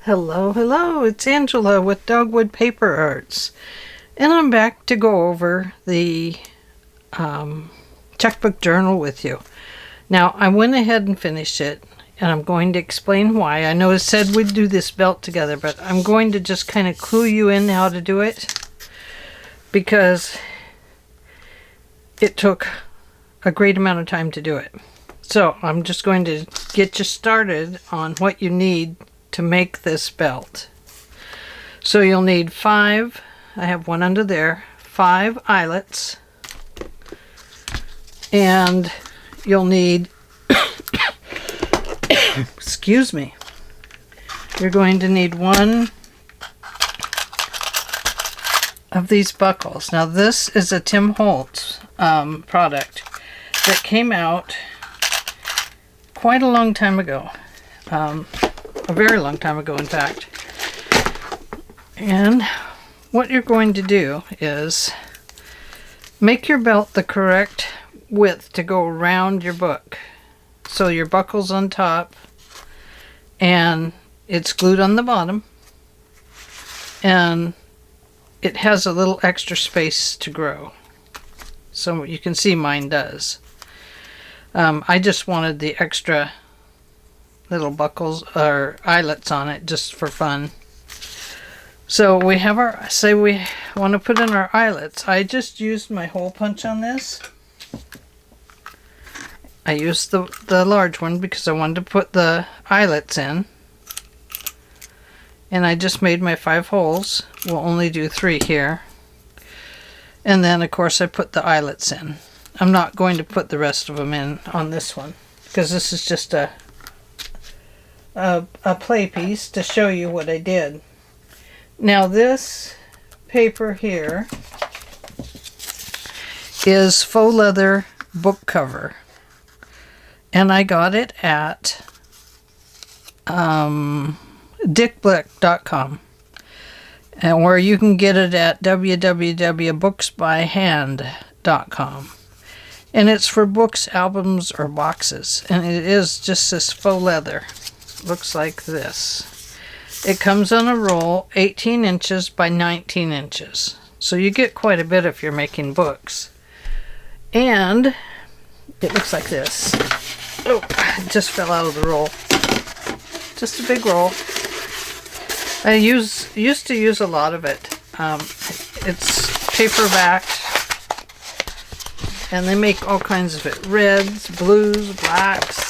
Hello, hello, it's Angela with Dogwood Paper Arts, and I'm back to go over the checkbook journal with you. Now, I went ahead and finished it, and I'm going to explain why. I know it said we'd do this belt together, but I'm going to just kind of clue you in how to do it, because it took a great amount of time to do it. So, I'm just going to get you started on what you need to make this belt. So you'll need 5, I have one under there, 5 eyelets, and you'll need excuse me, you're going to need 1 of these buckles. Now this is a Tim Holtz product that came out quite a long time ago. A very long time ago, in fact. And what you're going to do is make your belt the correct width to go around your book. So your buckle's on top and it's glued on the bottom, and it has a little extra space to grow. So you can see mine does. I just wanted the extra little buckles or eyelets on it just for fun. So we have our, say we want to put in our eyelets. I just used my hole punch on this. I used the large one because I wanted to put the eyelets in. And I just made my 5 holes. We'll only do 3 here. And then of course I put the eyelets in. I'm not going to put the rest of them in on this one because this is just a play piece to show you what I did. Now this paper here is faux leather book cover, and I got it at dickblick.com, and where you can get it at www.booksbyhand.com. And it's for books, albums, or boxes, and it is just this faux leather. Looks like this. It comes on a roll 18 inches by 19 inches. So you get quite a bit if you're making books. And it looks like this. Oh, it just fell out of the roll. Just a big roll. I used to use a lot of it. It's paperbacked. And they make all kinds of it. Reds, blues, blacks,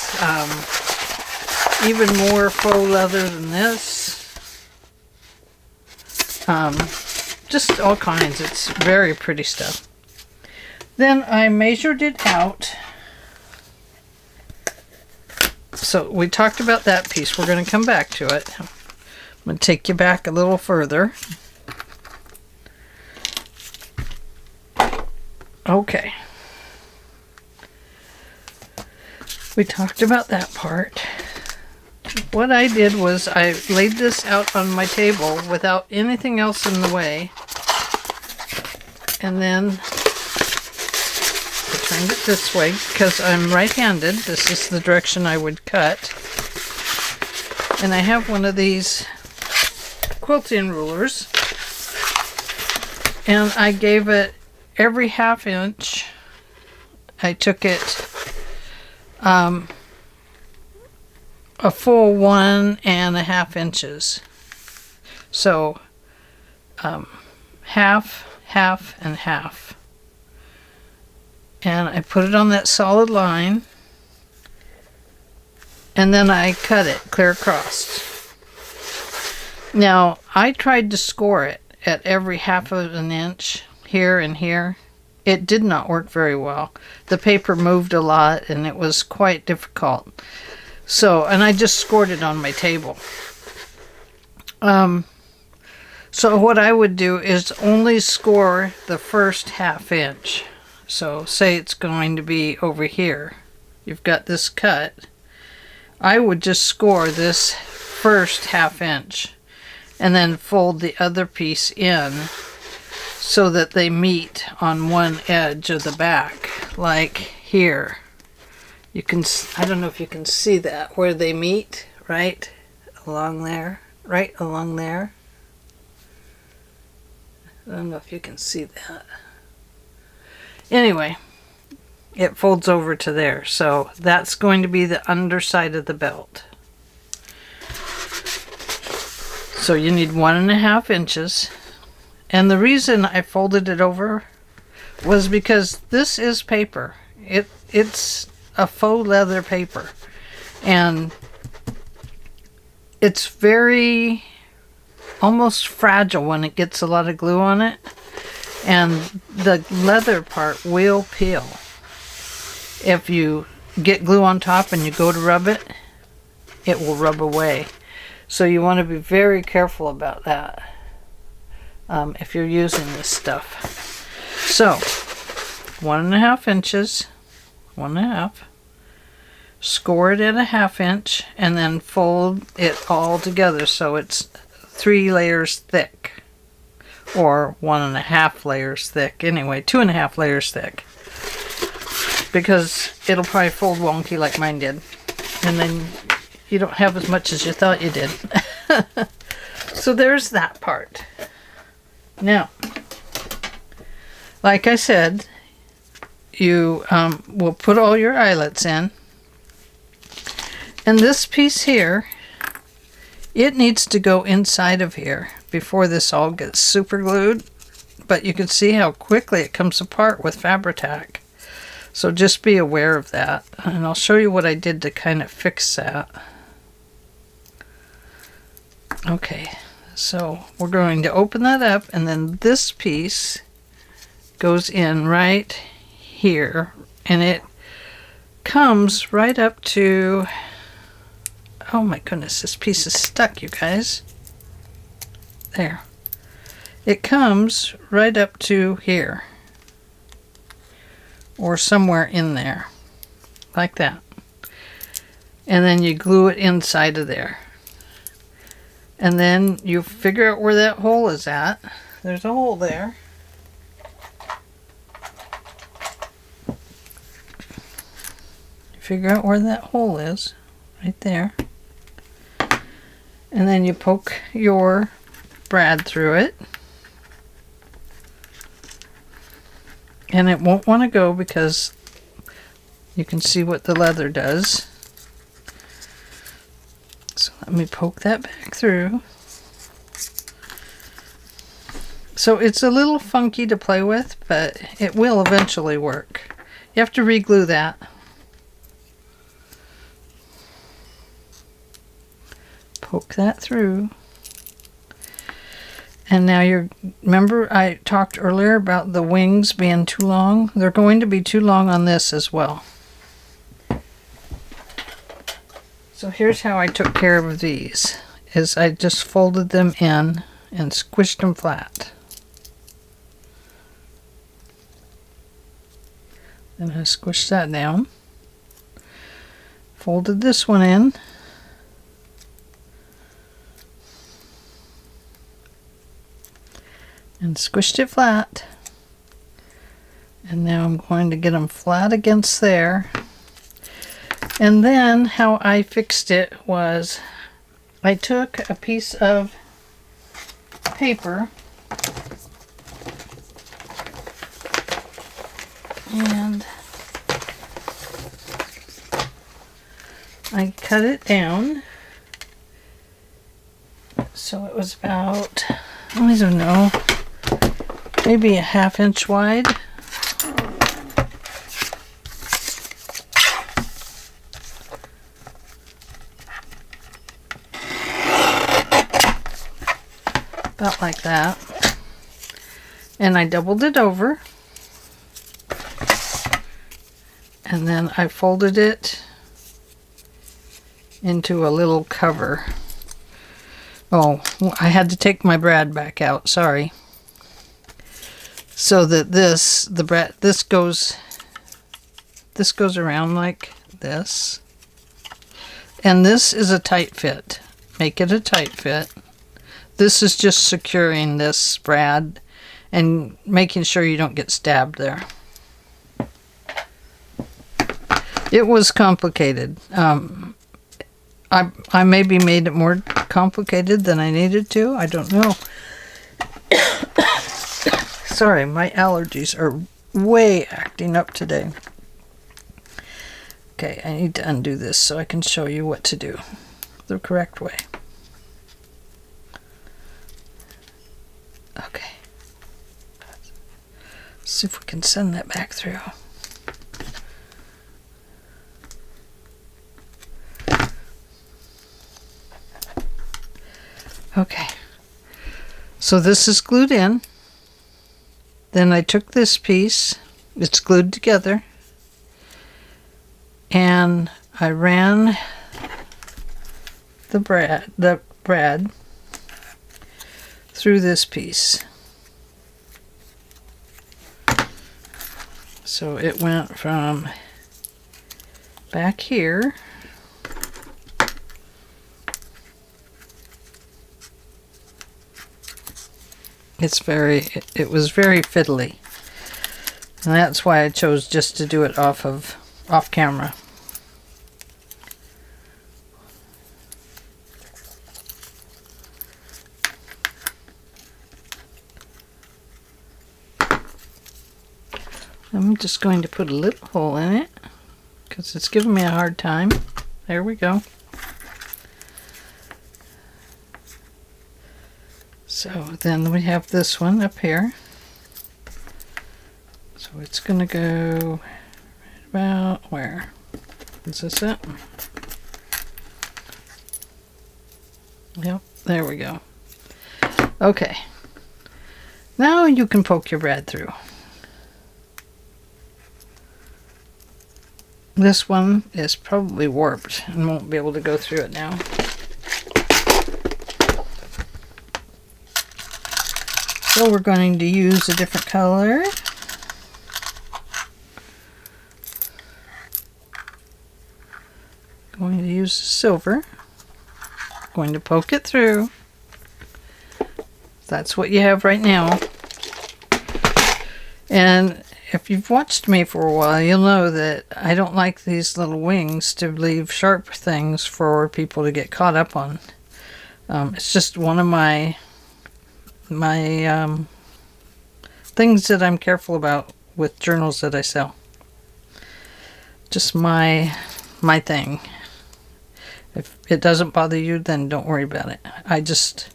even more faux leather than this. Just all kinds. It's very pretty stuff. Then I measured it out. So we talked about that piece. We're going to come back to it. I'm going to take you back a little further. Okay. We talked about that part. What I did was I laid this out on my table without anything else in the way, and then I turned it this way because I'm right-handed. This is the direction I would cut, and I have one of these quilting rulers, and I gave it every ½ inch. I took it a full 1½ inches. So half, half, and half. And I put it on that solid line, and then I cut it clear across. Now I tried to score it at every ½ inch here and here. It did not work very well. The paper moved a lot and it was quite difficult. So, and I just scored it on my table. So what I would do is only score the first ½ inch. So say it's going to be over here. You've got this cut. I would just score this first ½ inch and then fold the other piece in so that they meet on one edge of the back, like here. You can, I don't know if you can see that, where they meet, right along there. right along there. I don't know if you can see that. Anyway, it folds over to there. So that's going to be the underside of the belt. So you need 1.5 inches. And the reason I folded it over was because this is paper. It's a faux leather paper. And it's very almost fragile when it gets a lot of glue on it. And the leather part will peel. If you get glue on top and you go to rub it, it will rub away. So you want to be very careful about that if you're using this stuff. So 1.5 inches, 1.5. Score it at 1/2 inch and then fold it all together so it's 3 layers thick, or 1.5 layers thick. Anyway, 2.5 layers thick, because it'll probably fold wonky like mine did, and then you don't have as much as you thought you did. So there's that part. Now, like I said, you will put all your eyelets in. And this piece here, it needs to go inside of here before this all gets super glued. But you can see how quickly it comes apart with Fabri-Tac. So just be aware of that. And I'll show you what I did to kind of fix that. Okay, so we're going to open that up, and then this piece goes in right here, and it comes right up to, oh my goodness, this piece is stuck, you guys. There. It comes right up to here, or somewhere in there, like that. And then you glue it inside of there. And then you figure out where that hole is at. There's a hole there. Figure out where that hole is. Right there. And then you poke your brad through it. And it won't want to go because you can see what the leather does. So let me poke that back through. So it's a little funky to play with, but it will eventually work. You have to re-glue that. Poke that through. And now remember I talked earlier about the wings being too long? They're going to be too long on this as well. So here's how I took care of these, is I just folded them in and squished them flat. Then I squished that down. Folded this one in. And squished it flat. And now I'm going to get them flat against there. And then how I fixed it was I took a piece of paper and I cut it down. So it was about, I don't even know, maybe a 1/2 inch wide. About like that. And I doubled it over. And then I folded it into a little cover. Oh, I had to take my brad back out, sorry. So that this goes around like this. And this is a tight fit. Make it a tight fit. This is just securing this brad and making sure you don't get stabbed there. It was complicated. I maybe made it more complicated than I needed to. I don't know. Sorry, my allergies are way acting up today. Okay, I need to undo this so I can show you what to do the correct way. Okay. Let's see if we can send that back through. Okay. So this is glued in. Then I took this piece, it's glued together, and I ran the brad through this piece. So it went from back here it was very fiddly, and that's why I chose just to do it off camera. I'm just going to put a lip hole in it because it's giving me a hard time. There we go. So then we have this one up here. So it's going to go right about where? Is this it? Yep, there we go. Okay. Now you can poke your brad through. This one is probably warped and won't be able to go through it now. So we're going to use a different color. Going to use silver. Going to poke it through. That's what you have right now. And if you've watched me for a while, you'll know that I don't like these little wings to leave sharp things for people to get caught up on. It's just one of my things that I'm careful about with journals that I sell. Just my thing. If it doesn't bother you, then don't worry about it. I just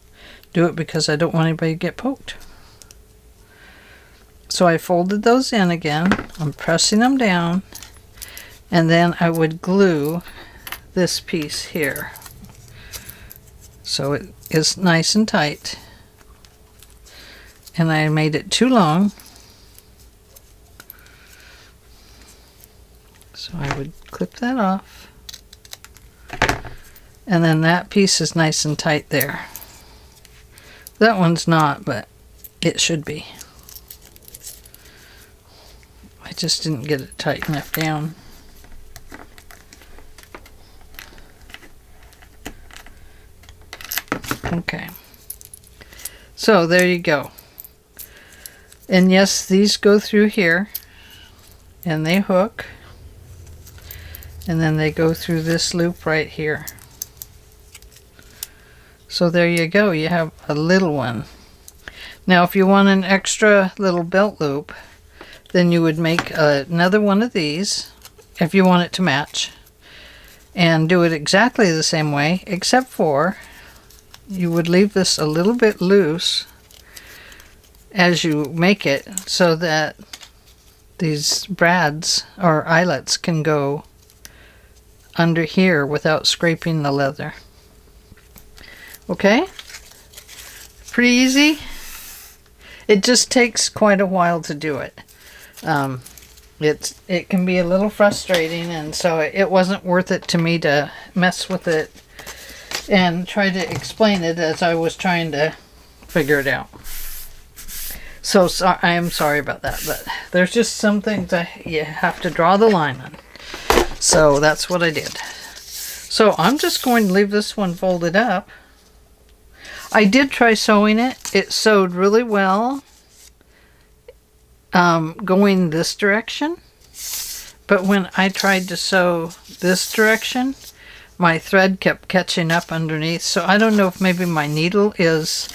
do it because I don't want anybody to get poked. So I folded those in again. I'm pressing them down, and then I would glue this piece here so it is nice and tight. And I made it too long, so I would clip that off, and then that piece is nice and tight there. That one's not, but it should be. I just didn't get it tight enough down. Okay, so there you go. And yes, these go through here and they hook, and then they go through this loop right here. So there you go, you have a little one. Now if you want an extra little belt loop, then you would make another one of these if you want it to match, and do it exactly the same way, except for you would leave this a little bit loose as you make it, so that these brads or eyelets can go under here without scraping the leather. Okay? Pretty easy. It just takes quite a while to do it. It can be a little frustrating, and so it wasn't worth it to me to mess with it and try to explain it as I was trying to figure it out. So I am sorry about that, but there's just some things you have to draw the line on. So that's what I did. So I'm just going to leave this one folded up. I did try sewing it. It sewed really well going this direction. But when I tried to sew this direction, my thread kept catching up underneath. So I don't know if maybe my needle is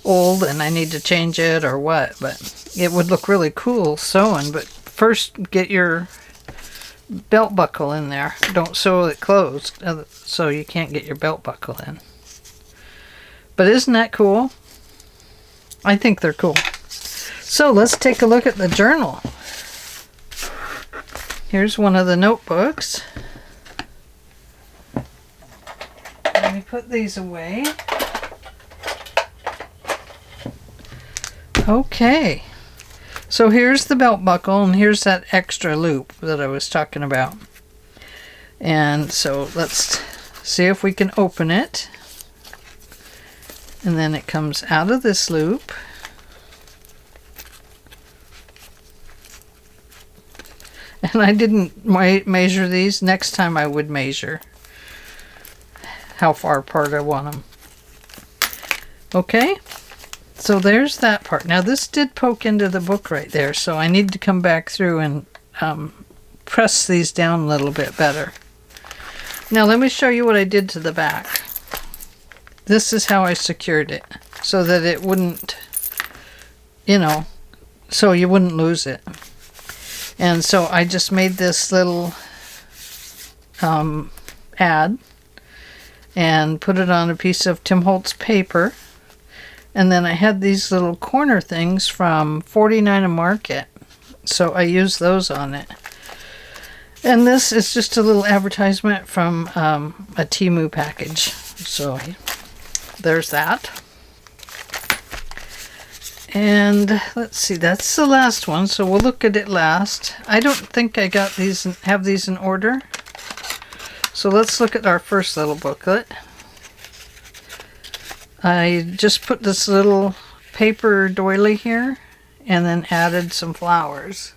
old and I need to change it or what, but it would look really cool sewing. But first get your belt buckle in there. Don't sew it closed so you can't get your belt buckle in. But isn't that cool? I think they're cool. So let's take a look at the journal. Here's one of the notebooks. Let me put these away. Okay. So here's the belt buckle, and here's that extra loop that I was talking about. And so let's see if we can open it. And then it comes out of this loop. And I didn't measure these. Next time I would measure how far apart I want them. Okay. So there's that part. Now this did poke into the book right there, so I need to come back through and press these down a little bit better. Now let me show you what I did to the back. This is how I secured it, so that it wouldn't, so you wouldn't lose it. And so I just made this little ad and put it on a piece of Tim Holtz paper. And then I had these little corner things from 49 a Market. So I used those on it. And this is just a little advertisement from a Temu package. So there's that. And let's see, that's the last one. So we'll look at it last. I don't think I got these have these in order. So let's look at our first little booklet. I just put this little paper doily here and then added some flowers.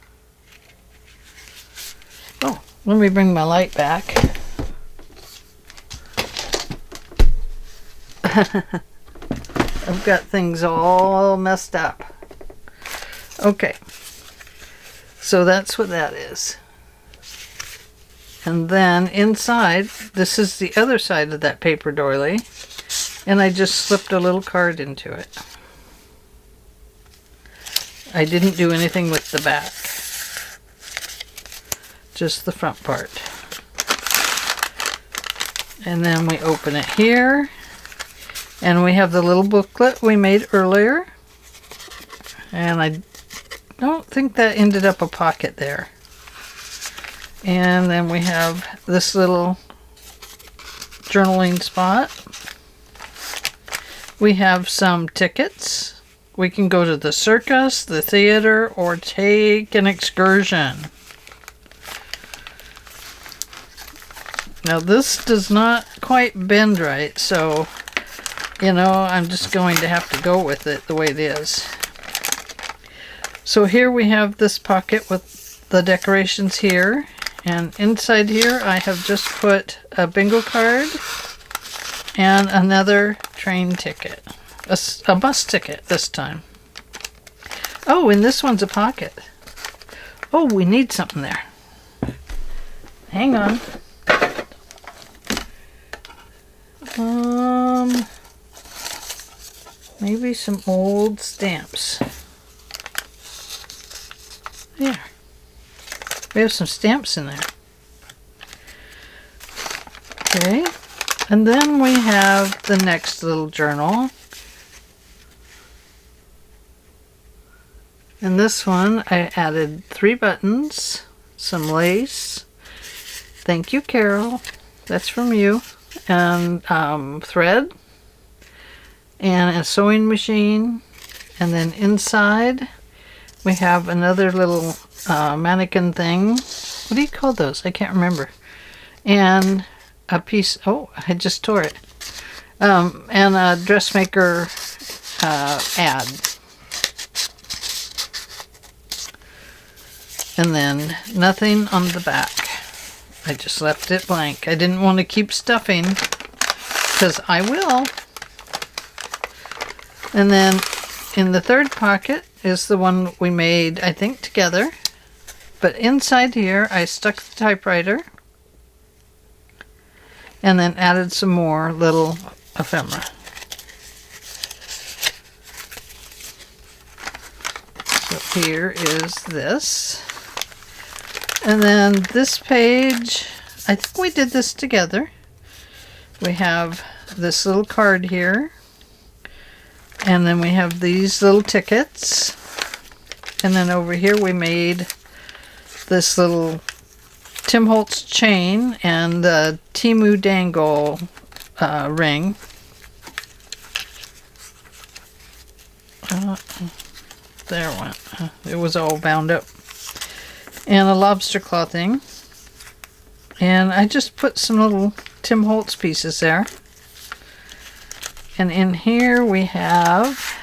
Oh, let me bring my light back. I've got things all messed up. Okay, so that's what that is. And then inside, this is the other side of that paper doily. And I just slipped a little card into it. I didn't do anything with the back. Just the front part. And then we open it here. And we have the little booklet we made earlier. And I don't think that ended up a pocket there. And then we have this little journaling spot. We have some tickets. We can go to the circus, the theater, or take an excursion. Now this does not quite bend right, so, I'm just going to have to go with it the way it is. So here we have this pocket with the decorations here. And inside here I have just put a bingo card and another train ticket. A bus ticket this time. Oh, and this one's a pocket. Oh, we need something there. Hang on. Maybe some old stamps. There. We have some stamps in there. Okay. And then we have the next little journal. In this one, I added 3 buttons, some lace. Thank you, Carol. That's from you. And thread. And a sewing machine. And then inside, we have another little mannequin thing. What do you call those? I can't remember. And a piece, oh, I just tore it. And a dressmaker ad. And then nothing on the back. I just left it blank. I didn't want to keep stuffing, because I will. And then in the third pocket is the one we made, I think, together. But inside here, I stuck the typewriter. and then added some more little ephemera. So here is this. And then this page, I think we did this together. We have this little card here. And then we have these little tickets. And then over here we made this little Tim Holtz chain and the Timu dangle ring. There it went. It was all bound up. And a lobster claw thing. And I just put some little Tim Holtz pieces there. And in here we have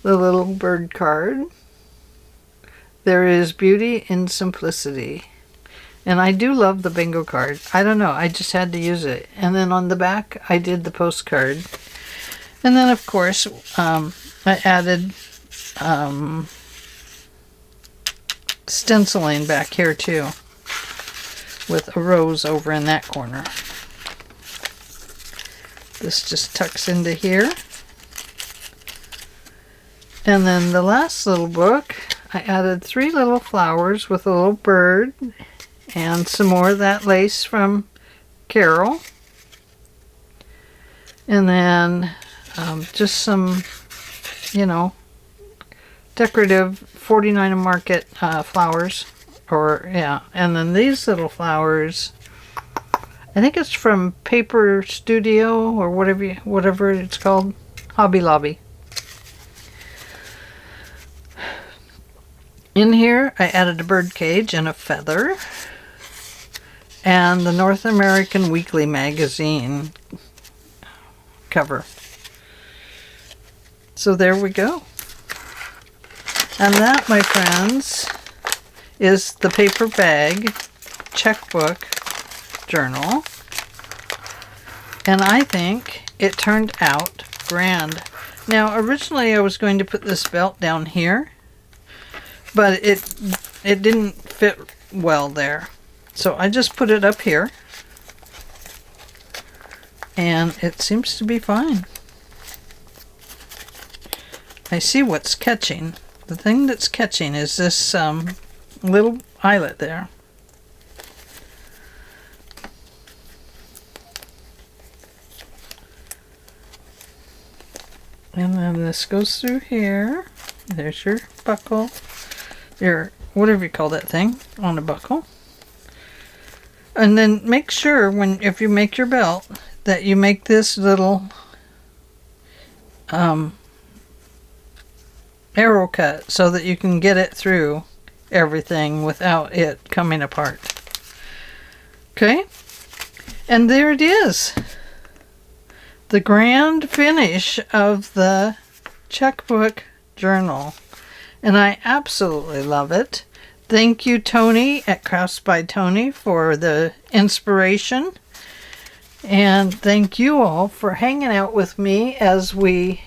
the little bird card. There is beauty in simplicity. And I do love the bingo card. I don't know, I just had to use it. And then on the back, I did the postcard. And then, of course, I added stenciling back here, too, with a rose over in that corner. This just tucks into here. And then the last little book, I added 3 little flowers with a little bird and some more of that lace from Carol. And then just some, you know, decorative 49 Market flowers. Or, yeah, and then these little flowers, I think it's from Paper Studio or whatever it's called, Hobby Lobby. In here, I added a bird cage and a feather, and the North American Weekly magazine cover. So there we go. And that, my friends, is the paper bag checkbook journal. And I think it turned out grand. Now, originally I was going to put this belt down here, but it didn't fit well there. So I just put it up here. And it seems to be fine. I see what's catching. The thing that's catching is this little eyelet there. And then this goes through here. There's your buckle. Your, whatever you call that thing, on a buckle. And then make sure if you make your belt that you make this little arrow cut so that you can get it through everything without it coming apart. Okay? And there it is. The grand finish of the checkbook journal. And I absolutely love it. Thank you, Tony at Crafts by Tony, for the inspiration. And thank you all for hanging out with me as we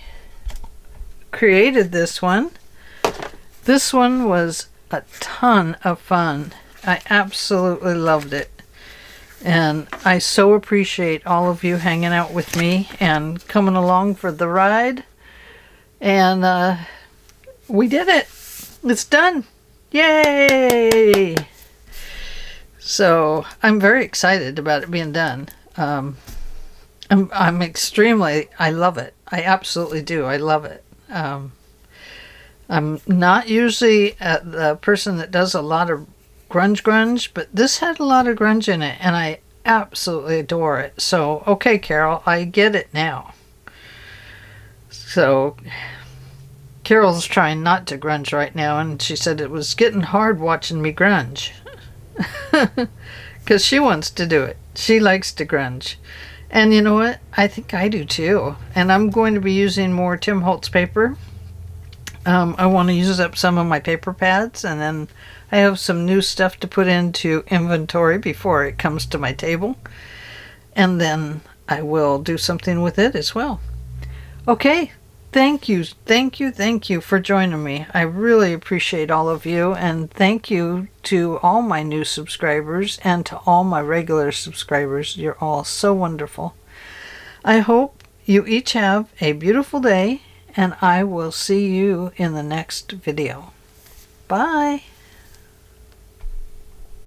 created this one. This one was a ton of fun. I absolutely loved it. And I so appreciate all of you hanging out with me and coming along for the ride. And we did it. It's done. Yay! So I'm very excited about it being done. I'm extremely, I love it. I absolutely do. I love it. I'm not usually the person that does a lot of grunge, but this had a lot of grunge in it, and I absolutely adore it. So, okay, Carol, I get it now. So, Carol's trying not to grunge right now, and she said it was getting hard watching me grunge. Because she wants to do it. She likes to grunge. And you know what? I think I do too. And I'm going to be using more Tim Holtz paper. I want to use up some of my paper pads, and then I have some new stuff to put into inventory before it comes to my table. And then I will do something with it as well. Okay. thank you for joining me. I really appreciate all of you, and thank you to all my new subscribers and to all my regular subscribers. You're all so wonderful. I hope you each have a beautiful day, and I will see you in the next video. Bye.